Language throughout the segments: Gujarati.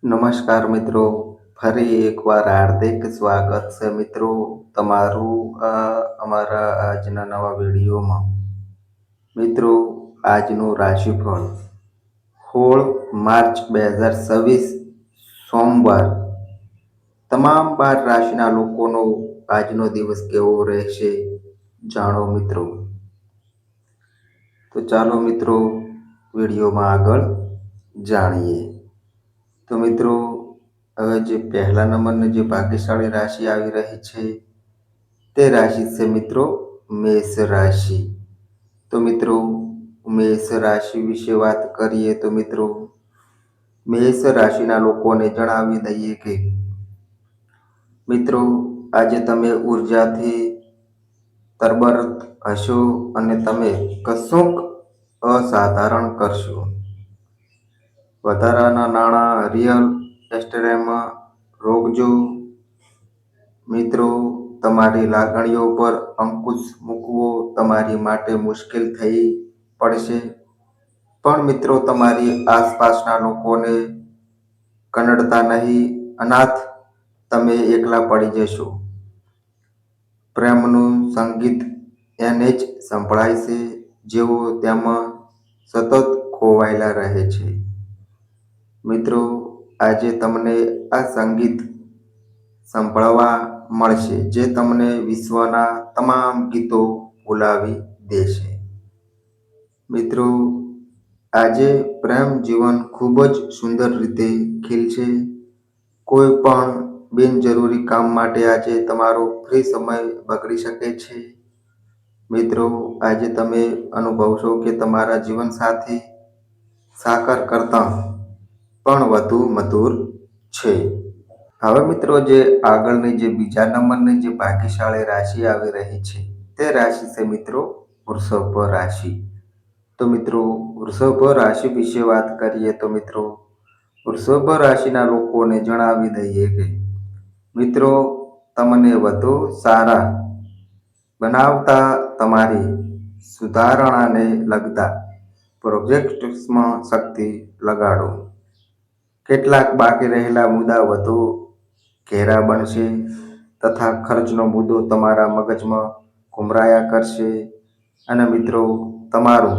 નમસ્કાર મિત્રો, ફરી એકવાર હાર્દિક સ્વાગત છે મિત્રો તમારું અમારા આજના નવા વિડીયોમાં. મિત્રો, આજનું રાશિફળ 16 માર્ચ 2026 સોમવાર. તમામ 12 રાશિના લોકોનો આજનો દિવસ કેવો રહેશે જાણો મિત્રો. તો ચાલો મિત્રો વિડીયોમાં આગળ જાણીએ. તો મિત્રો, હવે જે પહેલા નંબરની જે ભાગ્યશાળી રાશિ આવી રહી છે તે રાશિ છે મિત્રો મેષ રાશિ. તો મિત્રો, મેષ રાશિ વિશે વાત કરીએ તો મિત્રો, મેષ રાશિના લોકોને જણાવી દઈએ કે મિત્રો, આજે તમે ઉર્જાથી તરબરત હશો અને તમે કશુંક અસાધારણ કરશો. વધારાના નાણાં રિયલ એસ્ટેટમાં રોકજો. મિત્રો, તમારી લાગણીઓ પર અંકુશ મૂકવો તમારી માટે મુશ્કેલ થઈ પડશે. પણ મિત્રો, તમારી આસપાસના લોકોને કનડતા નહીં, અનાથ તમે એકલા પડી જશો. પ્રેમનું સંગીત એને જ સંભળાય છે જેઓ તેમાં સતત ખોવાયેલા રહે છે. મિત્રો, આજે તમને આ સંગીત સાંભળવા મળશે જે તમને વિશ્વના તમામ ગીતો ભૂલાવી દેશે. મિત્રો, આજે પ્રેમ જીવન ખૂબ જ સુંદર રીતે ખીલશે. કોઈ પણ બિનજરૂરી કામ માટે આજે તમારો ફ્રી સમય બગડી શકે છે. મિત્રો, આજે તમે અનુભવશો કે તમારા જીવનસાથી સાકર કરતાં પણ વધુ મધુર છે. હવે મિત્રો, જે આગળની જે બીજા નંબરની જે ભાગ્યશાળી રાશિ આવી રહી છે તે રાશિ છે મિત્રો વૃષભ રાશિ. તો મિત્રો, વૃષભ રાશિ વિશે વાત કરીએ તો મિત્રો, વૃષભ રાશિના લોકોને જણાવી દઈએ કે મિત્રો, તમને વધુ સારા બનાવતા તમારી સુધારણાને લગતા પ્રોજેક્ટ્સમાં શક્તિ લગાડો. કેટલાક બાકી રહેલા મુદ્દા વધુ ઘેરા બનશે તથા ખર્ચનો મુદ્દો તમારા મગજમાં ઘુમરાયા કરશે. અને મિત્રો, તમારું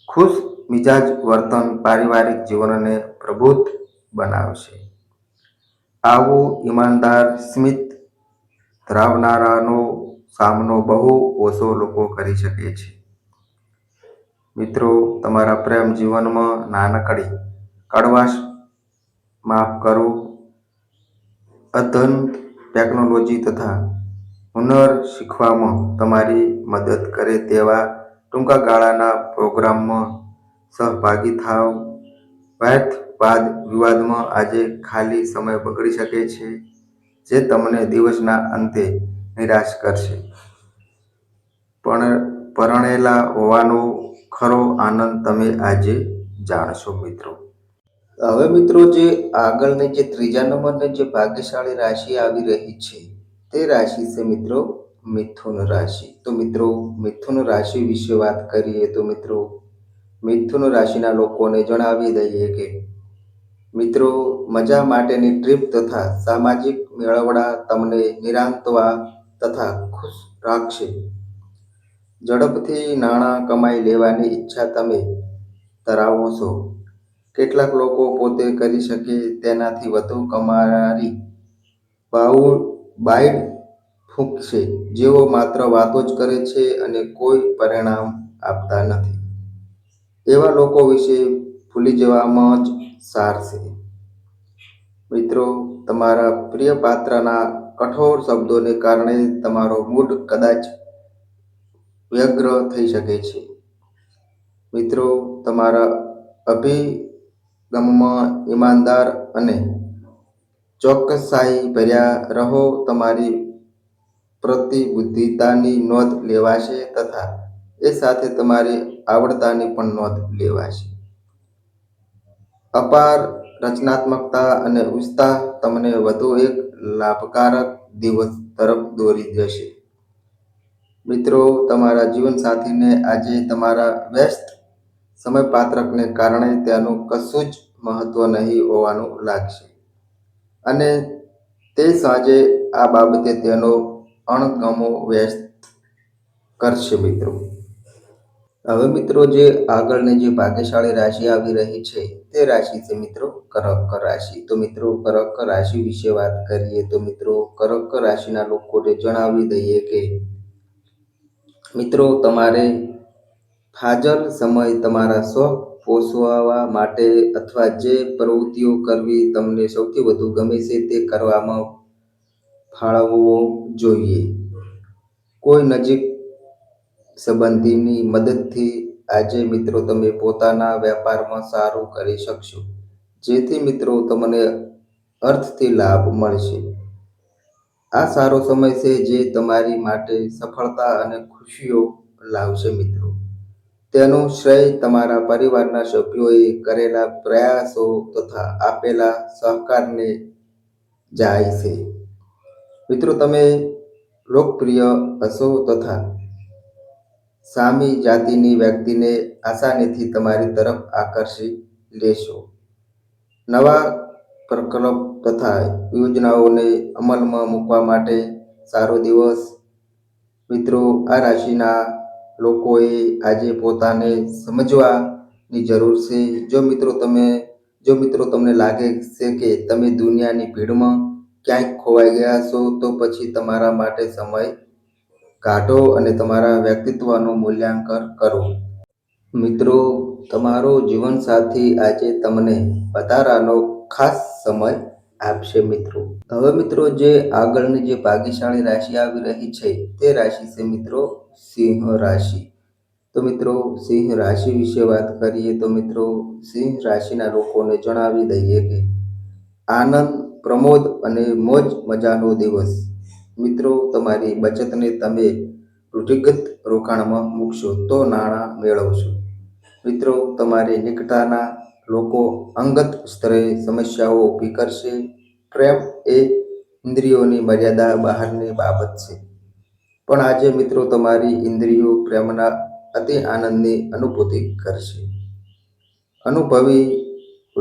ખુશ મિજાજ વર્તન પારિવારિક જીવનને પ્રબુદ્ધ બનાવશે. આવું ઈમાનદાર સ્મિત ધરાવનારાનો સામનો બહુ ઓછો લોકો કરી શકે છે. મિત્રો, તમારા પ્રેમ જીવનમાં નાનકડી કડવાશ માફ કરો. અદ્યતન ટેકનોલોજી તથા હુનર શીખવામાં તમારી મદદ કરે તેવા ટૂંકા ગાળાના પ્રોગ્રામમાં સહભાગી થાવ. વ્યર્થ વાદ વિવાદમાં આજે ખાલી સમય બગડી શકે છે જે તમને દિવસના અંતે નિરાશ કરશે. પણ પરણેલા હોવાનો ખરો આનંદ તમે આજે જાણશો મિત્રો. હવે મિત્રો, જે આગળની જે ત્રીજા નંબરની જે ભાગ્યશાળી રાશિ આવી રહી છે તે રાશિ છે મિત્રો મિથુન રાશિ. તો મિત્રો, મિથુન રાશિ વિશે વાત કરીએ તો મિત્રો, મિથુન રાશિના લોકોને જણાવી દઈએ કે મિત્રો, મજા માટેની ટ્રીપ તથા સામાજિક મેળાવડા તમને નિરાંતવા તથા ખુશ રાખશે. ઝડપથી નાણાં કમાઈ લેવાની ઈચ્છા તમે ધરાવો છો. કેટલાક લોકો પોતે કરી શકે તેનાથી વધુ કમાનારી બાઇડ ફૂંકશે જેઓ માત્ર વાતો જ કરે છે અને કોઈ પરિણામ આપતા નથી. એવા લોકો વિશે ભૂલી જવામાં જ સાર છે. મિત્રો, તમારા પ્રિય પાત્રના કઠોર શબ્દોને કારણે તમારો મૂડ કદાચ વ્યગ્ર થઈ શકે છે. મિત્રો, તમારા અભિગમમાં ઈમાનદાર અને ચોકસાઈ ભર્યા રહો. તમારી પ્રતિબદ્ધતાની નોંધ લેવાશે તથા એ સાથે તમારી આવડતાની પણ નોંધ લેવાશે. અપાર રચનાત્મકતા અને ઉત્સાહ તમને વધુ એક લાભકારક દિવસ તરફ દોરી જશે. મિત્રો, તમારા જીવનસાથીને આજે તમારા વ્યસ્ત સમયપાત્રકને કારણે તેનું કશું જ મહત્વ નહીં હોવાનું લાગશે અને તે સાંજે આ બાબતે તેનો અણગમો વ્યસ્ત કરશે મિત્રો. હવે મિત્રો જે આગળની જે ભાગ્યશાળી રાશિ આવી રહી છે તે રાશિ છે મિત્રો કર્ક રાશિ. તો મિત્રો કર્ક રાશિ વિશે વાત કરીએ તો મિત્રો કર્ક રાશિના લોકોને જણાવી દઈએ કે મિત્રો તમારે ફાજલ સમય તમારા શોખ પોષવા માટે અથવા જે પ્રવૃત્તિઓ કરવી તમને સૌથી વધુ ગમે છે તે કરવામાં ફાળવવો જોઈએ. કોઈ નજીક સંબંધીની મદદથી આજે મિત્રો તમે પોતાના વેપારમાં સારું કરી શકશો, જેથી મિત્રો તમને અર્થથી લાભ મળશે. આ સારો સમય છે જે તમારી માટે સફળતા અને ખુશીઓ લાવશે મિત્રો. તેનો શ્રેય તમારા પરિવારના સભ્યોએ કરેલા પ્રયાસો તથા આપેલા સહકારને જાય છે. મિત્રો તમે લોકપ્રિય હશો તથા સામી જાતિની વ્યક્તિને આસાનીથી તમારી તરફ આકર્ષી લેશો. નવા પ્રકલ્પ તથા યોજનાઓને અમલમાં મૂકવા માટે સારો દિવસ. મિત્રો આ રાશિના લોકોએ આજે પોતાને સમજવાની જરૂર છે. જો મિત્રો તમને લાગે છે કે તમે દુનિયાની ભીડમાં ક્યાંક ખોવાઈ ગયા છો, તો પછી તમારા માટે સમય કાઢો અને તમારા વ્યક્તિત્વનું મૂલ્યાંકન કરો. મિત્રો તમારો જીવનસાથી આજે તમને વધારાનો ખાસ સમય આપશે મિત્રો. હવે મિત્રો જે આગળની જે ભાગ્યશાળી રાશિ આવી રહી છે તે રાશિ છે મિત્રો સિંહ રાશિ. તો મિત્રો સિંહ રાશિ વિશે વાત કરીએ તો મિત્રો સિંહ રાશિના લોકોને જણાવી દઈએ કે આનંદ, પ્રમોદ અને મોજ મજાનો દિવસ. મિત્રો તમારી બચતને તમે રૂઢિગત રોકાણમાં મૂકશો તો નાણાં મેળવશો. મિત્રો તમારી નિકટતાના લોકો અંગત સ્તરે સમસ્યાઓ ઊભી કરશે. પ્રેમ એ ઇન્દ્રિયોની મર્યાદા બહારની બાબત છે, પણ આજે મિત્રો તમારી ઇન્દ્રિયો પ્રેમના અતિ આનંદની અનુભૂતિ કરશે. અનુભવી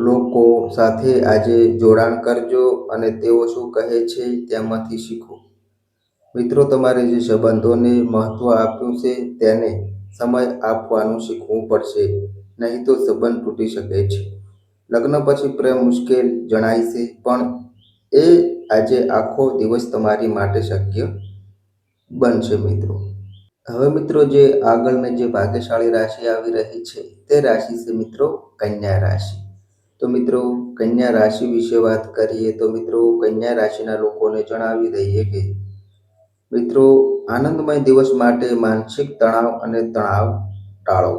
લોકો સાથે આજે જોડાણ કરજો અને તેઓ શું કહે છે તેમાંથી શીખો. મિત્રો તમારે જે સંબંધોને મહત્વ આપ્યું છે તેને સમય આપવાનું શીખવું પડશે, નહીં તો સંબંધ તૂટી શકે છે. લગ્ન પછી પ્રેમ મુશ્કેલ જણાય છે, પણ એ આજે આખો દિવસ તમારી માટે શક્ય બનશે મિત્રો. હવે મિત્રો જે આગળની જે ભાગ્યશાળી રાશિ આવી રહી છે તે રાશિ છે મિત્રો કન્યા રાશિ. તો મિત્રો કન્યા રાશિ વિશે વાત કરીએ તો મિત્રો કન્યા રાશિના લોકોને જણાવી દઈએ કે મિત્રો આનંદમય દિવસ માટે માનસિક તણાવ અને તણાવ ટાળો.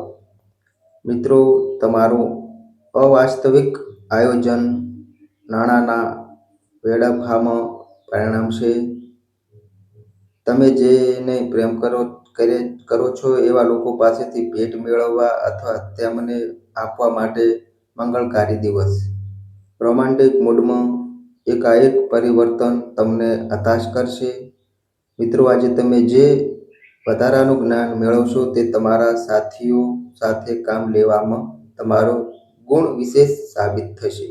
મિત્રો તમારું અવાસ્તવિક આયોજન નાણાંના વેડફામાં પરિણમશે. તમે જેને પ્રેમ કરો છો એવા લોકો પાસેથી ભેટ મેળવવા અથવા તેમને આપવા માટે મંગળકારી દિવસ. રોમાન્ટિક મૂડમાં એકાએક પરિવર્તન તમને હતાશ કરશે. મિત્રો આજે તમે જે વધારાનું જ્ઞાન મેળવશો તે તમારા સાથીઓ સાથે કામ લેવામાં તમારો ગુણ વિશેષ સાબિત થશે.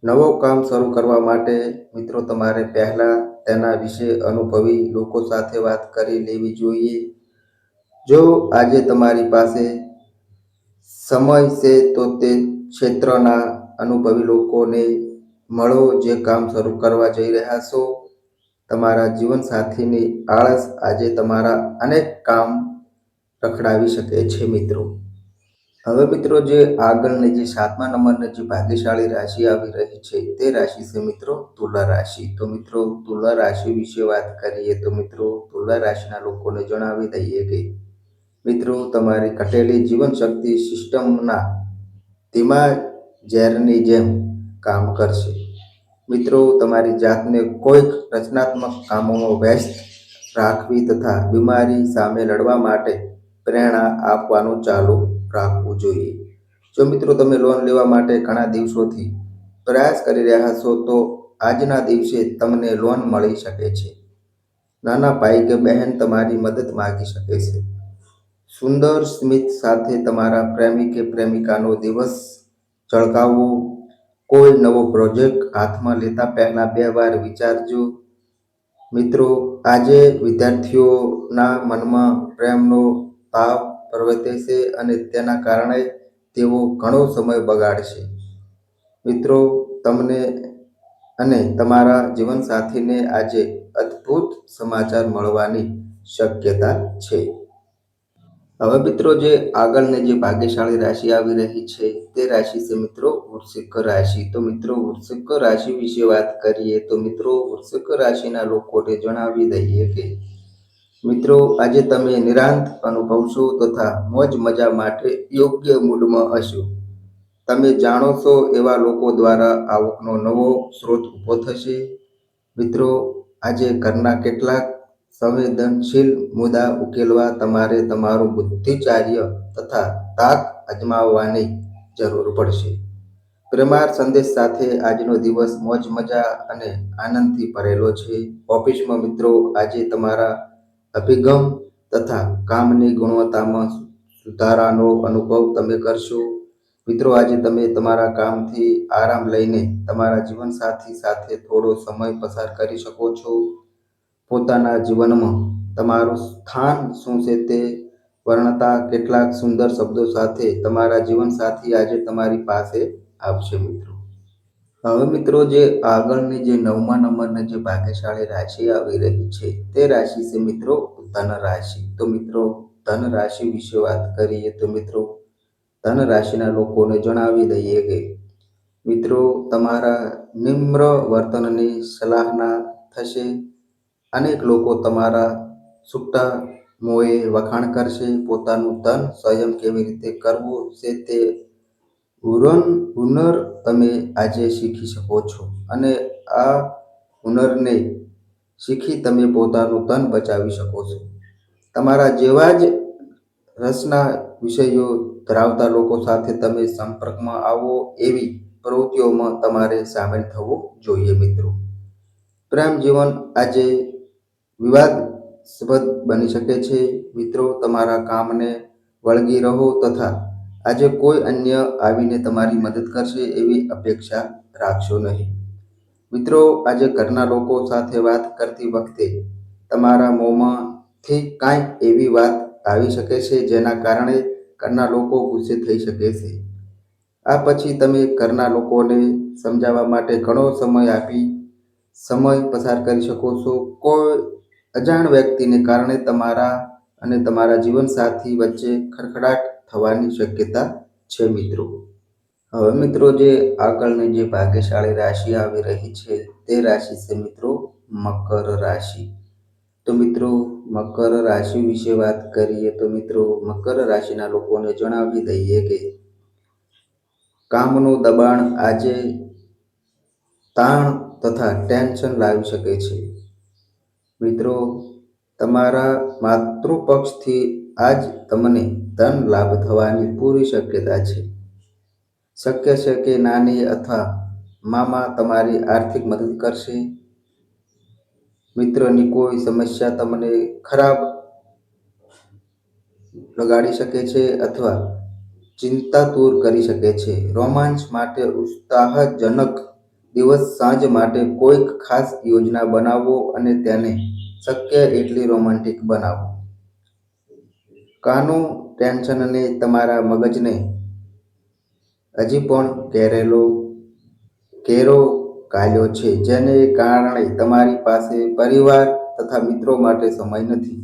નવો કામ શરૂ કરવા માટે મિત્રો તમારે પહેલા તેના વિશે અનુભવી લોકો સાથે વાત કરી લેવી જોઈએ. જો આજે તમારી પાસે સમય છે તો તે ક્ષેત્રના અનુભવી લોકોને મળો જે કામ શરૂ કરવા જઈ રહ્યા છો. તમારા જીવનસાથીની આળસ આજે તમારા અનેક કામ રખડાવી શકે છે મિત્રો. હવે મિત્રો જે આગળની જે 7મા નંબરની જે ભાગ્યશાળી રાશિ આવી રહી છે તે રાશિ છે મિત્રો તુલા રાશિ. તો મિત્રો તુલા રાશિ વિશે વાત કરીએ તો મિત્રો તુલા રાશિના લોકોને જણાવી દઈએ કે મિત્રો તમારી ઘટેલી જીવનશક્તિ સિસ્ટમના ધીમા ઝેરની જેમ કામ કરશે. મિત્રો તમારી જાતને કોઈક રચનાત્મક કામોમાં વ્યસ્ત રાખવી તથા બીમારી સામે લડવા માટે પ્રેરણા આપવાનું ચાલુ રાખવું જોઈએ. જો મિત્રો તમે લોન લેવા માટે ઘણા દિવસોથી પ્રયાસ કરી રહ્યા છો તો આજના દિવસે તમને લોન મળી શકે છે. નાના ભાઈ કે બહેન તમારી મદદ માગી શકે છે. સુંદર સ્મિત સાથે તમારા પ્રેમી કે પ્રેમિકાનો દિવસ ચળકાવવો. કોઈ નવો પ્રોજેક્ટ હાથમાં લેતા પહેલા 2 વાર વિચારજો. મિત્રો, આજે વિદ્યાર્થીઓના મનમાં પ્રેમનો તાવ પ્રવર્તે છે અને તેના કારણે તેઓ ઘણો સમય બગાડશે. મિત્રો, તમને અને તમારા જીવનસાથીને આજે અદ્ભુત સમાચાર મળવાની શક્યતા છે. હવે મિત્રો, જે આગળની જે ભાગ્યશાળી રાશિ આવી રહી છે તે રાશિ છે મિત્રો વૃશ્ચિક રાશિ. તો મિત્રો, વૃશ્ચિક રાશિ વિશે વાત કરીએ તો મિત્રો, વૃશ્ચિક રાશિના લોકોને જણાવી દઈએ કે મિત્રો, આજે તમે નિરાંત અનુભવશો તથા મોજ મજા માટે યોગ્ય મૂડમાં હશો. તમે જાણો છો એવા લોકો દ્વારા આવકનો નવો સ્ત્રોત ઊભો થશે. મિત્રો, આજે ઘરના કેટલાક સંવેદનશીલ મુદ્દા ઉકેલવા તમારે તમારું બુદ્ધિચાર્ય તથા તાક અજમાવવાની જરૂર પડશે. પ્રેમાળ સંદેશ સાથે આજનો દિવસ મોજ મજા અને આનંદથી ભરેલો છે. ઓફિસમાં મિત્રો, આજે તમારા અભિગમ તથા કામની ગુણવત્તામાં સુધારાનો અનુભવ તમે કરશો. મિત્રો, આજે તમે તમારા કામથી આરામ લઈને તમારા જીવનસાથી સાથે થોડો સમય પસાર કરી શકો છો. પોતાના જીવનમાં તમારું સ્થાન શું છે તે વર્ણતા કેટલાક સુંદર શબ્દો સાથે તમારા જીવનસાથી આજે તમારી પાસે આવશે. હવે મિત્રો, જે આગળની જે 9મા નંબરની જે ભાગ્યશાળી રાશિ આવી રહી છે તે રાશિ છે મિત્રો ધન રાશિ. તો મિત્રો, ધન રાશિ વિશે વાત કરીએ તો મિત્રો, ધન રાશિના લોકોને જણાવી દઈએ કે મિત્રો, તમારા નિમ્ર વર્તનની સરાહના થશે. અનેક લોકો તમારા છૂટા મોંએ વખાણ કરશે. પોતાનું ધન સંયમ કેવી રીતે કરવું છે તે હુનર તમે આજે શીખી શકો છો અને આ હુનરને શીખી તમે પોતાનું ધન બચાવી શકો છો. તમારા જેવા જ રસના વિષયો ધરાવતા લોકો સાથે તમે સંપર્કમાં આવો એવી પ્રવૃત્તિઓમાં તમારે સામેલ થવું જોઈએ. મિત્રો, પ્રેમ જીવન આજે વિવાદાસ્પદ બની શકે છે. મિત્રો, તમારા કામને વળગી રહો તથા આજે કોઈ અન્ય આવીને તમારી મદદ કરશે એવી અપેક્ષા રાખશો નહીં. મિત્રો, આજે ઘરના લોકો સાથે વાત કરતી વખતે તમારા મોંમાંથી કાંઈક એવી વાત આવી શકે છે જેના કારણે ઘરના લોકો ગુસ્સે થઈ શકે છે. આ પછી તમે ઘરના લોકોને સમજાવવા માટે ઘણો સમય પસાર કરી શકો છો. કોઈ અજાણ વ્યક્તિને કારણે તમારા અને તમારા જીવનસાથી વચ્ચે ખડખડાટ થવાની શક્યતા છે. મિત્રો, હવે મિત્રો, જે આગળની જે ભાગ્યશાળી રાશિ આવી રહી છે તે રાશિ છે મિત્રો મકર રાશિ. તો મિત્રો, મકર રાશિ વિશે વાત કરીએ તો મિત્રો, મકર રાશિના લોકોને જણાવી દઈએ કે કામનું દબાણ આજે તાણ તથા ટેન્શન લાવી શકે છે. મિત્રો, તમારા માતૃપક્ષથી આજ તમને ધન લાભ થવાની પૂરી શક્યતા છે. શક્ય છે કે નાની અથવા મામા તમારી આર્થિક મદદ કરશે. મિત્રની કોઈ સમસ્યા તમને ખરાબ લગાડી શકે છે અથવા ચિંતા દૂર કરી શકે છે. રોમાંચ માટે ઉત્સાહજનક દિવસ. સાંજ માટે કોઈક ખાસ યોજના બનાવો અને તેને શક્ય એટલી રોમેન્ટિક બનાવો. કાનું ટેન્શનને તમારા મગજને હજી પણ ઘેરો કાઢ્યો છે, જેને કારણે તમારી પાસે પરિવાર તથા મિત્રો માટે સમય નથી.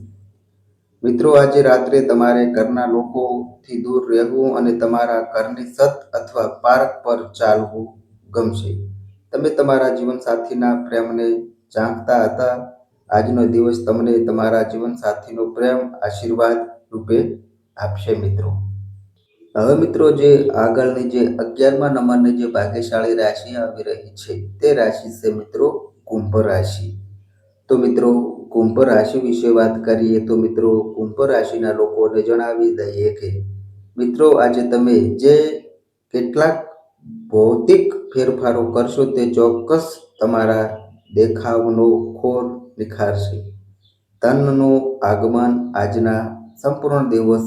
મિત્રો, આજે રાત્રે તમારે ઘરના લોકોથી દૂર રહેવું અને તમારા ઘરની છત અથવા પાર્ક પર ચાલવું ગમશે. તમે તમારા જીવનસાથીના પ્રેમને ઝાંખતા હતા. આજનો દિવસ તમને તમારા જીવનસાથીનો પ્રેમ આશીર્વાદ રૂપે આપશે. મિત્રો, હવે મિત્રો, જે આગળની જે 11મા નંબરની જે ભાગ્યશાળી રાશિ આવી રહી છે તે રાશિ છે મિત્રો કુંભ રાશિ. તો મિત્રો, કુંભ રાશિ વિશે વાત કરીએ તો મિત્રો, કુંભ રાશિના લોકોને જણાવી દઈએ કે મિત્રો, આજે તમે જે કેટલાક ભૌતિક ફેરફારો કરશો તે ચોક્કસ તમારા દેખાવનો ખોર નિખારશે. ધનનું આગમન આજના સંપૂર્ણ દિવસ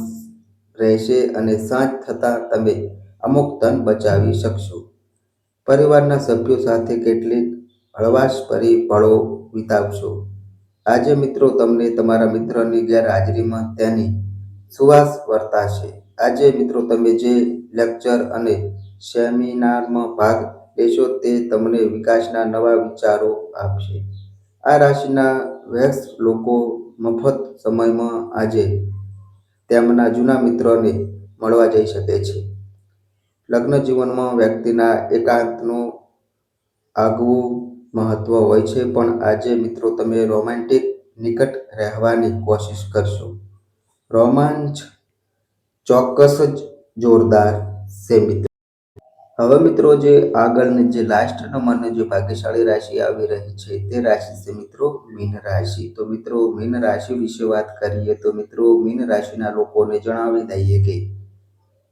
રહેશે અને સાંજ થતાં તમે અમુક ધન બચાવી શકશો. પરિવારના સભ્યો સાથે કેટલીક હળવાશભરી પળો વિતાવશો. આજે મિત્રો તમને તમારા મિત્રની ગેરહાજરીમાં તેની સુવાસ વર્તાશે. આજે મિત્રો તમે જે લેક્ચર અને સેમિનારમાં ભાગ લેશો તે તમને વિકાસના નવા વિચારો આપશે. આ રાશિના વ્યસ્ત લોકો મફત સમયમાં આજે તેમના જૂના મિત્રોને મળવા જઈ શકે છે. લગ્ન જીવનમાં વ્યક્તિના એકાંતનું આગવું મહત્વ હોય છે, પણ આજે મિત્રો તમે રોમેન્ટિક નિકટ રહેવાની કોશિશ કરશો. રોમાંચ ચોક્કસ જ જોરદાર છે મિત્રો. હવે મિત્રો જે આગળની જે લાસ્ટ નંબરની જે ભાગ્યશાળી રાશિ આવી રહી છે તે રાશિ છે મિત્રો મીન રાશિ. તો મિત્રો મીન રાશિ વિશે વાત કરીએ તો મિત્રો મીન રાશિના લોકોને જણાવી દઈએ કે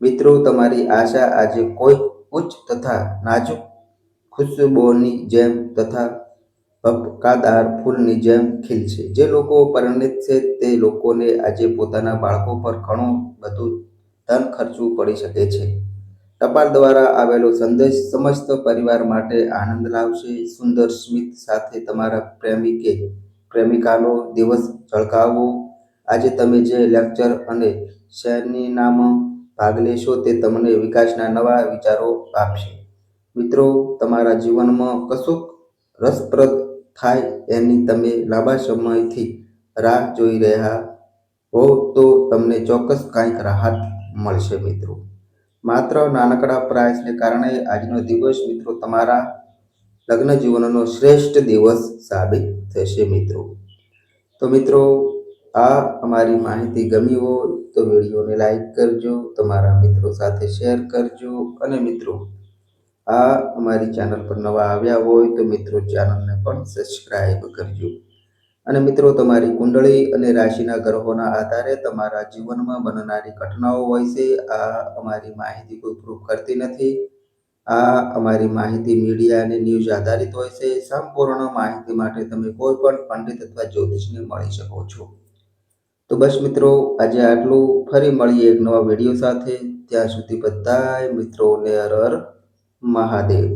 મિત્રો તમારી આશા આજે કોઈ ઉચ્ચ તથા નાજુક ખુશ્બોની જેમ તથા ભપકાદાર ફૂલની જેમ ખીલશે. જે લોકો પરિણિત છે તે લોકોને આજે પોતાના બાળકો પર ઘણું બધું ધન ખર્ચવું પડી શકે છે. ટપાલ દ્વારા આવેલો સંદેશ સમસ્ત પરિવાર માટે આનંદ લાવશે. સુંદર સ્મિત સાથે તમારા પ્રેમી કે પ્રેમિકાનો દિવસ ઝળકાવો. આજે તમે જે લેક્ચર અને સેમિનારમાં ભાગ લેશો તે તમને વિકાસના નવા વિચારો આપશે. મિત્રો તમારા જીવનમાં કશુંક રસપ્રદ થાય એની તમે લાંબા સમયથી રાહ જોઈ રહ્યા હો તો તમને ચોક્કસ કંઈક રાહત મળશે મિત્રો. માત્ર નાનકડા પ્રયાસને કારણે આજનો દિવસ મિત્રો તમારા લગ્ન જીવનનો શ્રેષ્ઠ દિવસ સાબિત થશે મિત્રો. તો મિત્રો આ અમારી માહિતી ગમી હોય તો વિડીયોને લાઈક કરજો, તમારા મિત્રો સાથે શેર કરજો અને મિત્રો આ અમારી ચેનલ પર નવા આવ્યા હોય તો મિત્રો ચેનલને પણ સબસ્ક્રાઈબ કરજો. અને મિત્રો તમારી કુંડળી અને રાશિના ગ્રહોના આધારે તમારા જીવનમાં બનનારી ઘટનાઓ હોય છે. આ અમારી માહિતી કોઈ પ્રૂફ કરતી નથી. આ અમારી માહિતી મીડિયા અને ન્યૂઝ આધારિત હોય છે. સંપૂર્ણ માહિતી માટે તમે કોઈ પણ પંડિત અથવા જ્યોતિષને મળી શકો છો. તો બસ મિત્રો આજે આટલું. ફરી મળીએ એક નવા વિડીયો સાથે. ત્યાં સુધી બધાય મિત્રોને હર હર મહાદેવ.